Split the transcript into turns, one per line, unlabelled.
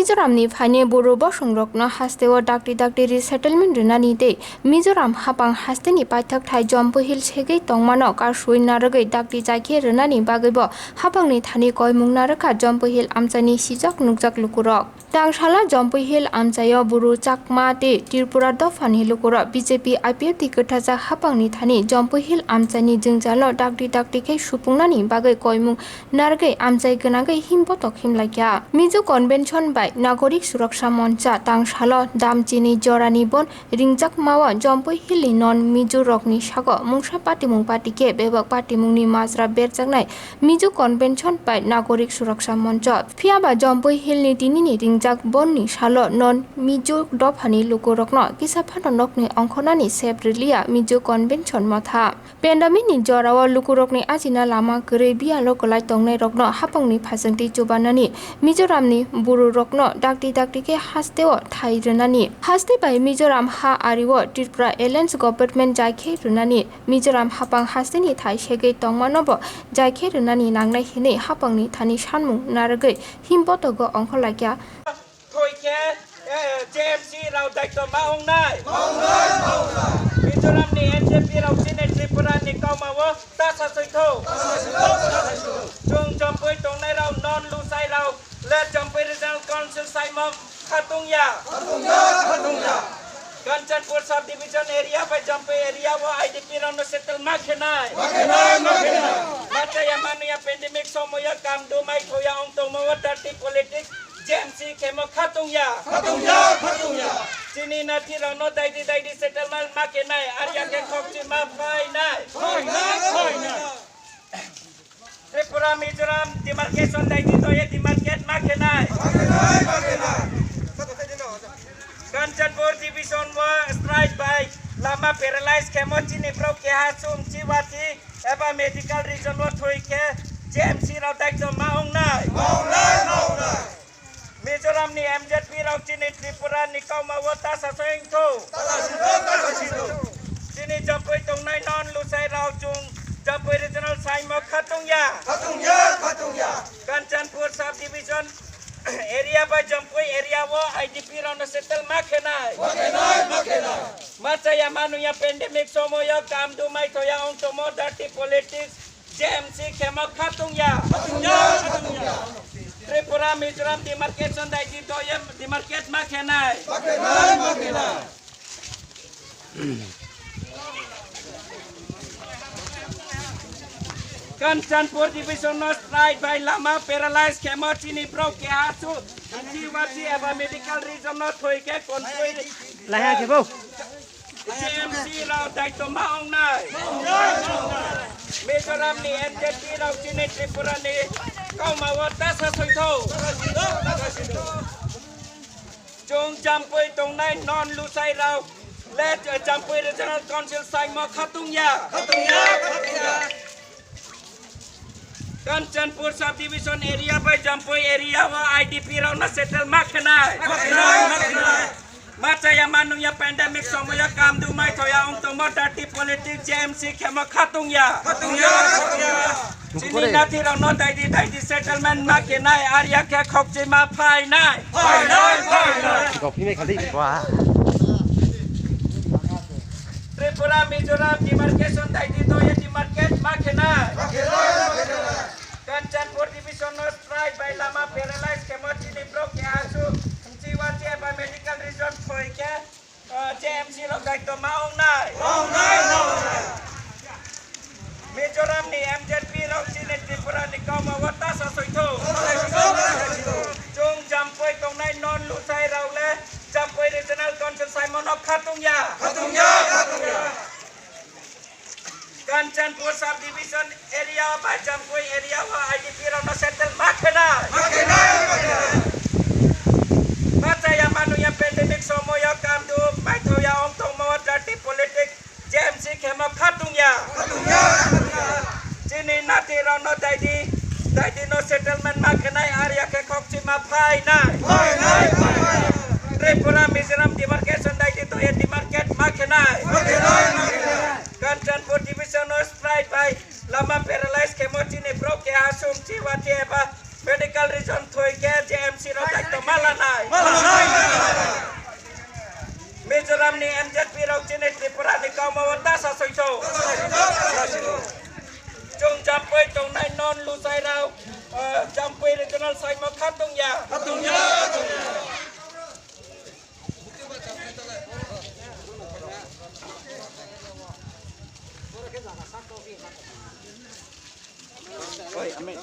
Mizoramni phane borobo songrokno hasteo dakti dakti resettlement rinani de Mizoram hapang hasteni paithak thai jompo hill segei tongmano karsui naragai dakti jaike rinani bagaibo hapangni thani koimung naraka jompo hill amchani sijak nukjak lukurok Tangshala jompo hill amchayo buru chakma de Tripura dofani lukurok BJP IPF tikothaja hapangni thani jompo hill amchani jingjalo dakti dakti ke supungnani bagai koimung naragai amchai gnagai himbotok himlaikya Mizo convention by Nagorik Suraksha Moncha Tangshala Damchini Jorani Bon Ringjak Mawa Jompo Hilli Non Mizo Rokni Shago Mungsha Patimung Patike Bebak Patimungni Mazra Berjagnai Mizo convention by Nagorik Suraksha Moncha Fiaba Jompo Hilli Dinini Ringjak Bonni Shalo Non Mizo Dofani Lukurokno Kisapano Nokni Onkonani Sebrilia Mizo convention Motha Pendamini Jorawa Lukurokni Ajina Lama Grebia Lokolai Tongnai Rokno Hapangni Phasangti Chobanani Mizoramni buru rokno dakti dakti ke hasteo thai runani haste bai Mizoram ha ariwo Tripura Alliance government jaike runani Mizoram hapang hasteni thai segei tongmanobo jaike runani nangnai hine hapangni thani sanmung naragai himbotogo ongkholakya
thoike JMC rau daikto maung nai Mizoram ni NJP rau sine Tripura ni kaumawo tasa soitho chung jompoi tongnai rau non lusai rau Let Jampai Regional Council Saimok Khatungya Kanchanpur Subdivision Area by Jampai Area wa IDP Rano Settle Makhenai Machaya Manuya Pandemic Somoya Kamdu Mai Thoya Ongtomo Dirty Politics JMC Kemo Khatungya Chini Nati Rano Daidi Settlement Makhenai Arya Ke Khokchi Ma Phai Tripura Mizoram demarcation daidi toye demarcate makhenai Kanchanpur division wa strike by lama paralyzed kemochini pro kehasum chiwati eba medical region wa thoike JMC rau daikto maung nai Mizoram ni MZP rau chini Tripura ni kauma wa tasa soing tho chini jampoi tongnai non lusai rau chung Jampai Regional Saimok Khatungya Kanchanpur Subdivision Area by Jampai Area wo IDP Rano Settle Makhenai Machaya Manuya Pandemic Somoya Kamdu Mai Thoya Ongtomo Dirty Politics JMC Kemo Khatungya Tripura Mizoram Demarcation Daiji Toya Demarcate Makhenai Kanchanpur division no strike by lama paralyzed kemochini pro kehasu jiwati eba medical region no thoike konpoi
Lahya kebo
JMC rau daikto maung nai Mizoram ni NJP rau chini Tripura ni kaumawa tasa soitho chung Jampai tongnai non lusai rau let Jampai Regional Council Saimok Khatungya Kanchanpur Subdivision Area by Jampai Area wa IDP Rana Settle Makhenai Machaya Manuya Pandemic Somoya Kamdu Mai Thoya Ongtomo Dirty Politics JMC Kemo Khatungya Chini Nati Rano Daidi Settlement Makhenai Arya Ke Khokchi Ma Phai Nai
Kopi me khali wah
Tripura Mizoram demarcation daidi toya demarcate Makhenai Kanchanpur division no strike by lama paralyzed kemochini pro kehasu jiwati eba medical region thoike JMC lo daikto maung nai Mizoram ni MZP lo chini Tripura ni kauma wa tasa soitho chung Jampai tongnai non lusai raule Jampai Regional Council Saimok Khatungya Kanchanpur Subdivision Area by Jampai Area wa IDP Rano Settle Makhenai Machaya Manuya Pandemic Somoya Kamdu Mai Thoya Ongtomo Dirty Politics JMC Kemo Khatungya Chini Nati Rano Daidi no settlement Makhenai Arya Ke Khokchi Ma Phai Nai Tripura Mizoram demarcation daidi toya demarcate Makhenai Kanchanpur division no strike by lama paralyzed kemochini pro kehasum chiwati eba medical region thoike JMC siro tak to malanai. Mizoram ni MZ pirau jenis Tripura ni kau mawata sa soiso. Chung jampai chung nai non lu sai rau. Jampai regional sai ma khatung ya. Oi, amin.